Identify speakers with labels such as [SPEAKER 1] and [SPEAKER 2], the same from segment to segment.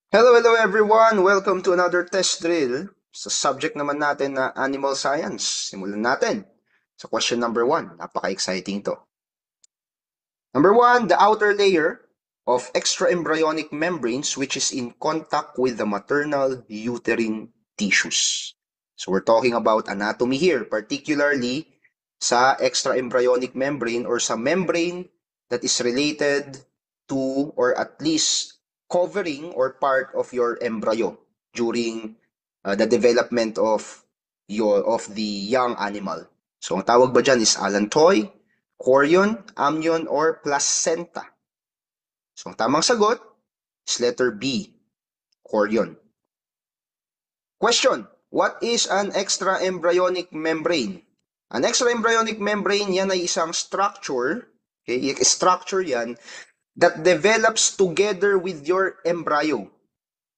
[SPEAKER 1] Hello everyone! Welcome to another test drill. Sa subject naman natin na animal science. Simulan natin. Sa question number 1. Napaka-exciting to. Number 1, the outer layer of extraembryonic membranes which is in contact with the maternal uterine tissues. So we're talking about anatomy here, particularly sa extraembryonic membrane or sa membrane that is related to or at least covering or part of your embryo during the development of the young animal. So ang tawag ba dyan is allantoy, chorion, amnion, or placenta. So ang tamang sagot is letter B, chorion. Question, what is an extraembryonic membrane? An extraembryonic membrane, yan ay isang structure, okay, structure yan, that develops together with your embryo.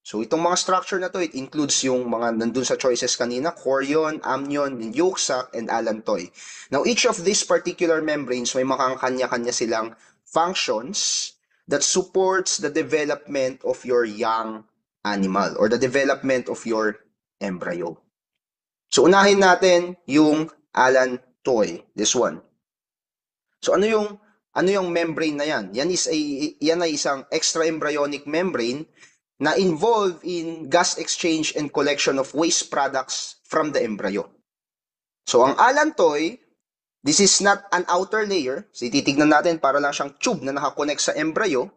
[SPEAKER 1] So itong mga structure na to, it includes yung mga nandun sa choices kanina, chorion, amnion, yolk sac, and allantoy. Now each of these particular membranes, may mga kanya-kanya silang functions that supports the development of your young animal or the development of your embryo. So unahin natin yung allantoy, this one. So ano yung membrane na yan? Yan ay isang extraembryonic membrane na involved in gas exchange and collection of waste products from the embryo. So ang allantoy, this is not an outer layer. So titignan natin para lang siyang tube na nakakonect sa embryo.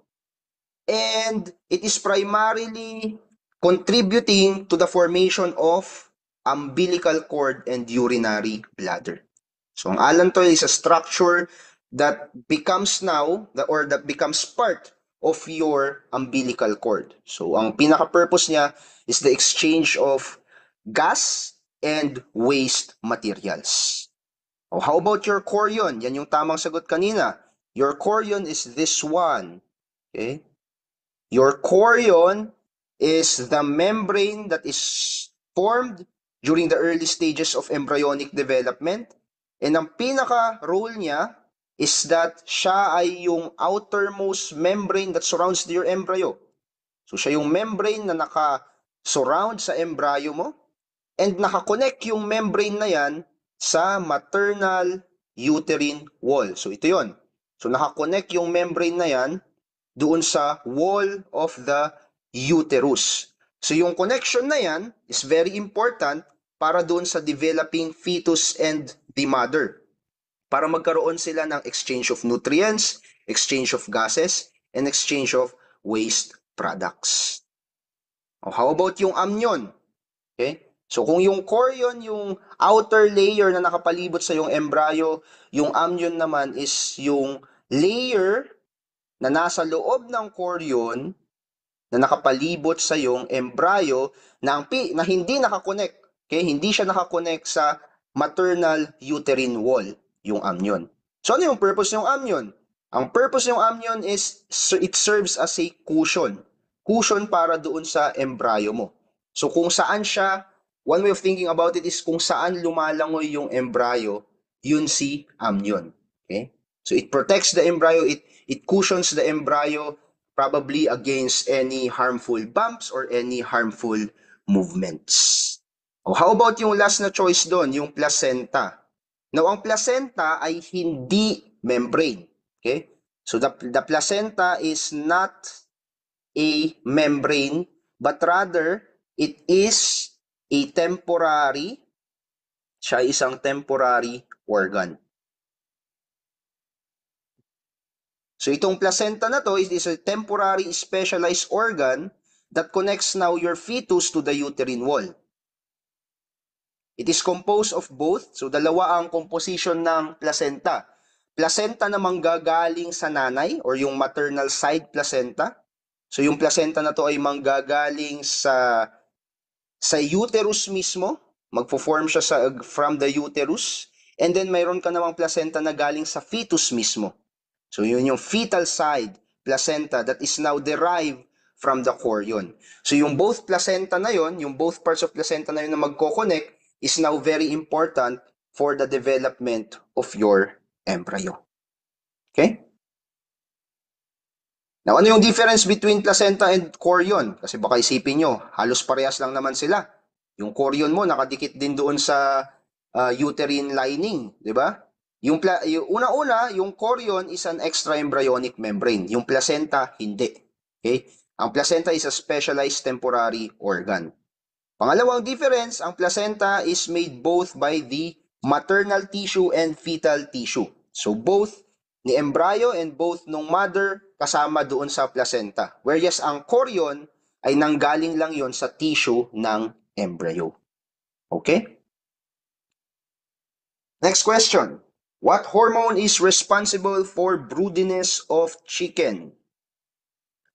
[SPEAKER 1] And it is primarily contributing to the formation of umbilical cord and urinary bladder. So ang allantoy is a structure that becomes that becomes part of your umbilical cord. So ang pinaka-purpose niya is the exchange of gas and waste materials. Oh, how about your chorion? Yan yung tamang sagot kanina. Your chorion is this one. Okay? Your chorion is the membrane that is formed during the early stages of embryonic development. And ang pinaka-role niya is that siya ay yung outermost membrane that surrounds your embryo. So siya yung membrane na naka-surround sa embryo mo and nakakonect yung membrane na yan sa maternal uterine wall. So ito yon. So nakakonect yung membrane na yan doon sa wall of the uterus. So yung connection na yan is very important para doon sa developing fetus and the mother. Para magkaroon sila ng exchange of nutrients, exchange of gases, and exchange of waste products. How about yung amnion? Okay? So kung yung chorion, yung outer layer na nakapalibot sa yung embryo, yung amnion naman is yung layer na nasa loob ng chorion na nakapalibot sa yung embryo na hindi nakakonect. Okay? Hindi siya nakakonect sa maternal uterine wall, yung amnion. So ano yung purpose ng amnion? Ang purpose ng amnion is it serves as a cushion. Cushion para doon sa embryo mo. So kung saan siya, one way of thinking about it is kung saan lumalangoy yung embryo, yun si amnion. Okay? So it protects the embryo, it cushions the embryo probably against any harmful bumps or any harmful movements. Oh, how about yung last na choice doon, yung placenta? Now, ang placenta ay hindi membrane. Okay? So the placenta is not a membrane, but rather it is a temporary, siya isang temporary organ. So itong placenta na to is a temporary specialized organ that connects now your fetus to the uterine wall. It is composed of both. So dalawa ang composition ng placenta. Placenta na manggagaling sa nanay or yung maternal side placenta. So yung placenta na to ay manggagaling sa uterus mismo. Magpo-form siya from the uterus. And then mayroon ka namang placenta na galing sa fetus mismo. So yun yung fetal side placenta that is now derived from the chorion. So yung both placenta na yun, yung both parts of placenta na yun na magko-connect is now very important for the development of your embryo. Okay? Now, ano yung difference between placenta and chorion? Kasi baka isipin nyo, halos parehas lang naman sila. Yung chorion mo, nakadikit din doon sa uterine lining, di ba? Yung una-una, yung chorion is an extraembryonic membrane. Yung placenta, hindi. Okay? Ang placenta is a specialized temporary organ. Pangalawang difference, ang placenta is made both by the maternal tissue and fetal tissue. So both ni embryo and both nung mother kasama doon sa placenta. Whereas ang chorion ay nanggaling lang yon sa tissue ng embryo. Okay? Next question. What hormone is responsible for broodiness of chicken?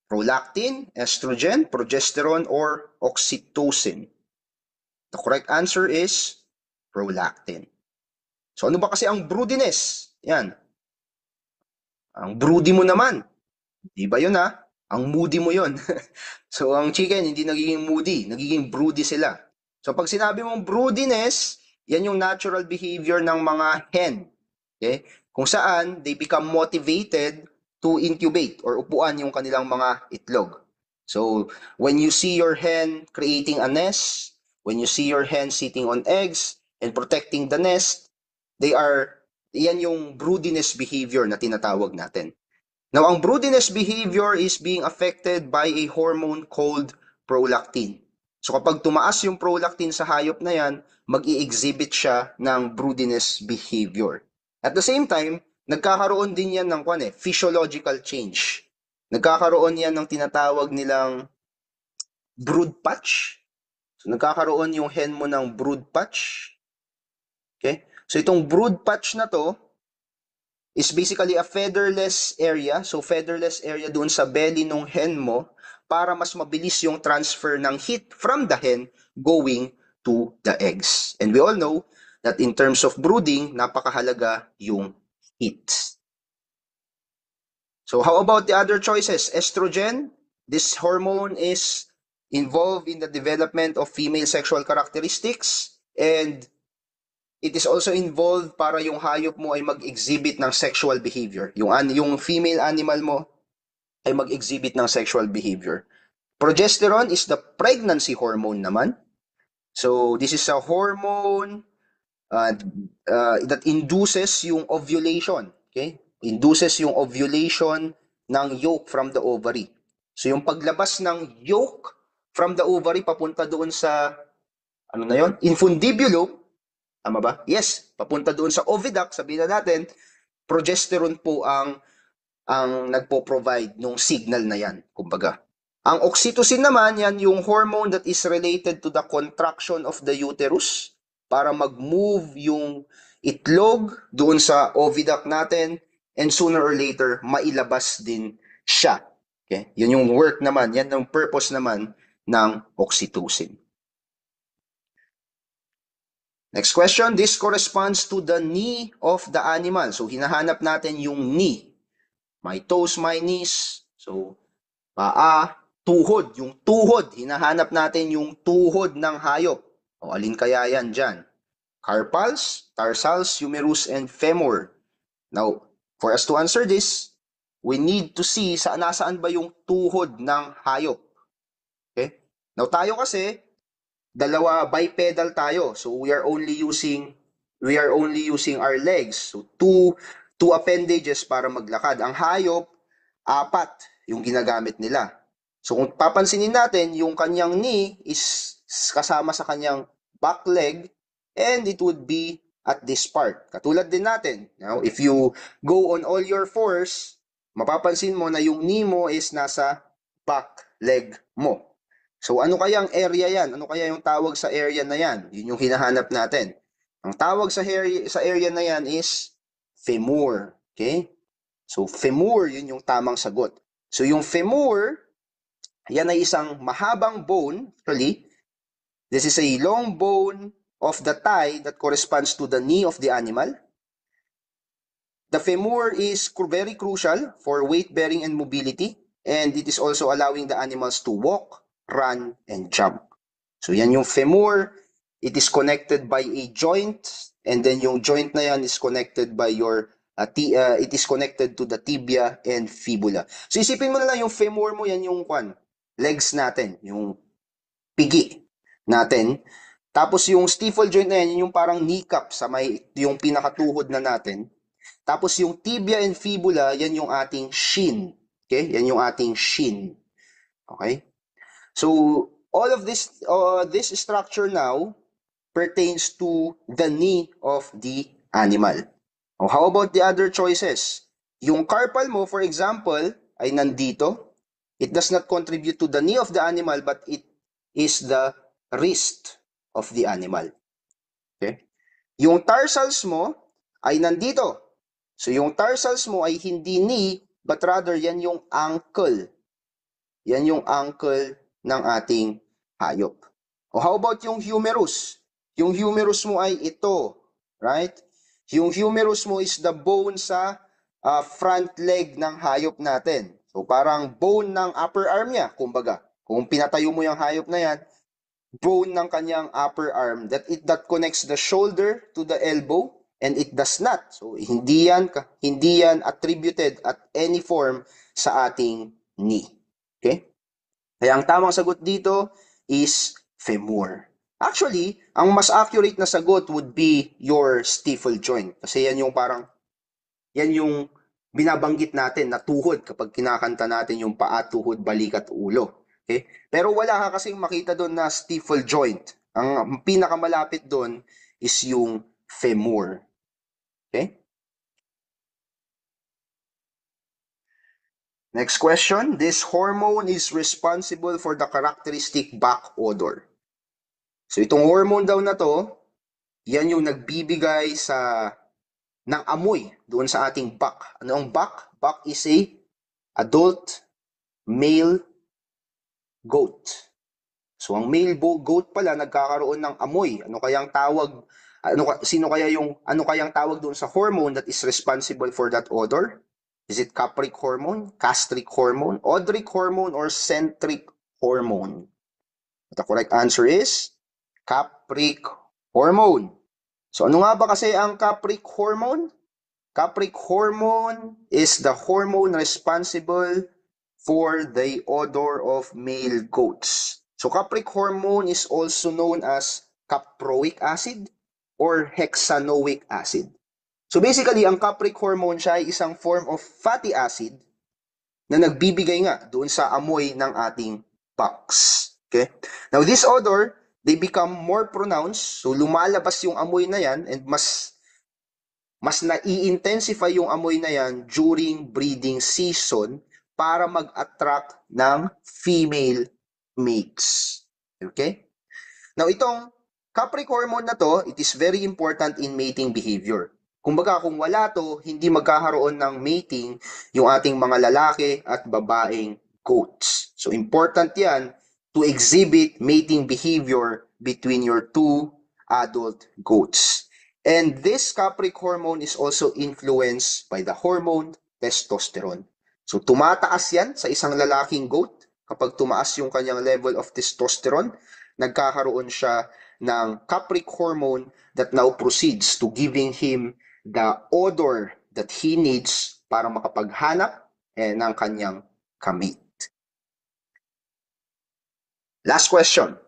[SPEAKER 1] Prolactin, estrogen, progesterone, or oxytocin? The correct answer is prolactin. So ano ba kasi ang broodiness? Yan. Ang broody mo naman. Di ba yun ha? Ang moody mo yun. So ang chicken hindi nagiging moody, nagiging broody sila. So pag sinabi mong broodiness, yan yung natural behavior ng mga hen. Okay? Kung saan they become motivated to incubate or upuan yung kanilang mga itlog. So when you see your hen creating a nest, when you see your hen sitting on eggs and protecting the nest, yan yung broodiness behavior na tinatawag natin. Now, ang broodiness behavior is being affected by a hormone called prolactin. So kapag tumaas yung prolactin sa hayop na yan, mag-i-exhibit siya ng broodiness behavior. At the same time, nagkakaroon din yan ng physiological change. Nagkakaroon yan ng tinatawag nilang brood patch. So nagkakaroon yung hen mo ng brood patch. Okay? So itong brood patch na to, is basically a featherless area. So featherless area doon sa belly ng hen mo para mas mabilis yung transfer ng heat from the hen going to the eggs. And we all know that in terms of brooding, napakahalaga yung heat. So how about the other choices? Estrogen, this hormone is involved in the development of female sexual characteristics, and it is also involved para yung hayop mo ay mag-exhibit ng sexual behavior. Yung female animal mo ay mag-exhibit ng sexual behavior. Progesterone is the pregnancy hormone naman. So this is a hormone that induces yung ovulation. Okay? Induces yung ovulation ng yolk from the ovary. So yung paglabas ng yolk from the ovary papunta doon sa infundibulum. Tama ba? Yes, papunta doon sa oviduct, sabihin na natin, progesterone po ang nagpo-provide ng signal na yan, kumbaga. Ang oxytocin naman, yan yung hormone that is related to the contraction of the uterus para mag-move yung itlog doon sa oviduct natin and sooner or later, mailabas din siya. Okay? Yun yung work naman, yan yung purpose naman ng oxytocin. Next question, this corresponds to the knee of the animal. So, hinahanap natin yung knee. My toes, my knees. So, paa, tuhod. Yung tuhod, hinahanap natin yung tuhod ng hayop. O, alin kaya yan dyan? Carpals, tarsals, humerus, and femur. Now, for us to answer this, we need to see nasaan ba yung tuhod ng hayop. Okay? Now, tayo kasi, dalawa bipedal tayo. So we are only using our legs. So two appendages para maglakad. Ang hayop, 4 yung ginagamit nila. So kung papansinin natin, yung kanyang knee is kasama sa kanyang back leg and it would be at this part. Katulad din natin. Now, if you go on all your fours, mapapansin mo na yung knee mo is nasa back leg mo. So ano kayang area yan? Ano kaya yung tawag sa area na yan? Yun yung hinahanap natin. Ang tawag sa area na yan is femur. Okay? So femur, yun yung tamang sagot. So yung femur, yan ay isang mahabang bone. Actually, this is a long bone of the thigh that corresponds to the knee of the animal. The femur is very crucial for weight bearing and mobility, and it is also allowing the animals to walk, run, and jump. So yan yung femur. It is connected by a joint, and then yung joint na yan is connected by your It is connected to the tibia and fibula. So isipin mo na lang yung femur mo, yan yung legs natin, yung pigi natin. Tapos yung stifle joint na yan, yung parang kneecap sa yung pinakatuhod na natin. Tapos yung tibia and fibula, yan yung ating shin. Okay? Yan yung ating shin. Okay? So all of this structure now pertains to the knee of the animal. How about the other choices? Yung carpal mo, for example, ay nandito. It does not contribute to the knee of the animal, but it is the wrist of the animal. Okay? Yung tarsals mo ay nandito. So yung tarsals mo ay hindi knee, but rather yan yung ankle. Yan yung ankle ng ating hayop. How about yung humerus? Yung humerus mo ay ito, right? Yung humerus mo is the bone sa front leg ng hayop natin. So parang bone ng upper arm niya, kumbaga. Kung pinatayo mo yung hayop na yan, bone ng kanyang upper arm that connects the shoulder to the elbow, and it does not. So hindi yan attributed at any form sa ating knee. Okay? Kaya ang tamang sagot dito is femur. Actually, ang mas accurate na sagot would be your stifle joint. Kasi yan yung binabanggit natin na tuhod kapag kinakanta natin yung paa, tuhod, balik at ulo. Okay? Pero wala ka kasing makita doon na stifle joint. Ang pinakamalapit doon is yung femur. Okay? Next question. This hormone is responsible for the characteristic back odor. So itong hormone daw na to, yan yung nagbibigay ng amoy doon sa ating back. Ano ang back? Back is a adult male goat. So ang male goat pala nagkakaroon ng amoy. Ano kayang tawag doon sa hormone that is responsible for that odor? Is it capric hormone, gastric hormone, odric hormone, or centric hormone? The correct answer is capric hormone. So ano nga ba kasi ang capric hormone? Capric hormone is the hormone responsible for the odor of male goats. So capric hormone is also known as caproic acid or hexanoic acid. So basically, ang capric hormone siya ay isang form of fatty acid na nagbibigay nga doon sa amoy ng ating bucks. Okay? Now, this odor, they become more pronounced. So lumalabas yung amoy na yan and mas nai-intensify yung amoy na yan during breeding season para mag-attract ng female mates. Okay? Now, itong capric hormone na to, it is very important in mating behavior. Kumbaga, kung wala to, hindi magkakaroon ng mating yung ating mga lalaki at babaeng goats. So, important yan to exhibit mating behavior between your two adult goats. And this capric hormone is also influenced by the hormone testosterone. So, tumataas yan sa isang lalaking goat. Kapag tumaas yung kanyang level of testosterone, nagkakaroon siya ng capric hormone that now proceeds to giving him the odor that he needs para makapaghanap ng kanyang kamit. Last question.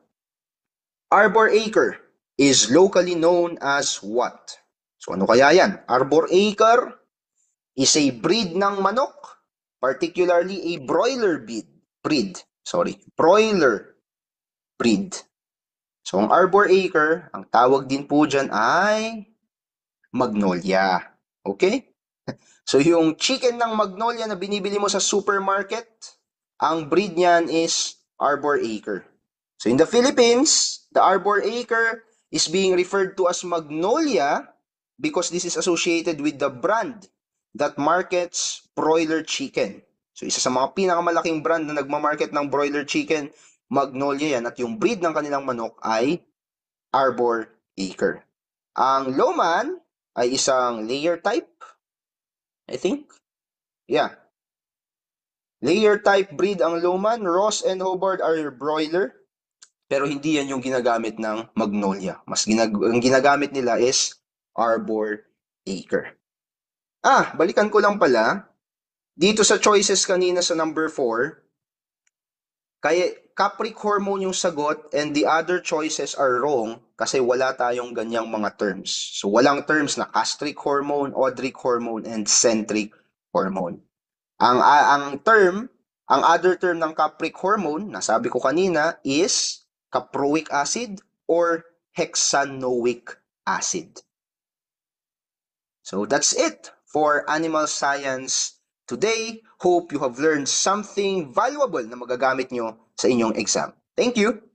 [SPEAKER 1] Arbor acre is locally known as what? So ano kaya yan? Arbor acre is a breed ng manok, particularly a broiler breed. So ang arbor acre, ang tawag din po dyan ay magnolia. Okay? So yung chicken ng magnolia na binibili mo sa supermarket, ang breed niyan is arbor acre. So in the Philippines, the arbor acre is being referred to as magnolia because this is associated with the brand that markets broiler chicken. So isa sa mga pinakamalaking brand na nagmamarket ng broiler chicken, magnolia yan, at yung breed ng kanilang manok ay arbor acre. Ang Lohmann ay isang layer type, I think. Yeah. Layer type breed ang Lohmann. Ross and Hobart are broiler. Pero hindi yan yung ginagamit ng magnolia. Ang ginagamit nila is arbor acre. Balikan ko lang pala. Dito sa choices kanina sa number 4, kaya Capric hormone yung sagot and the other choices are wrong kasi wala tayong ganyang mga terms. So walang terms na castric hormone, Odric hormone, and centric hormone. Ang other term ng capric hormone, nasabi ko kanina, is caproic acid or hexanoic acid. So that's it for animal science today. Hope you have learned something valuable na magagamit nyo sa inyong exam. Thank you!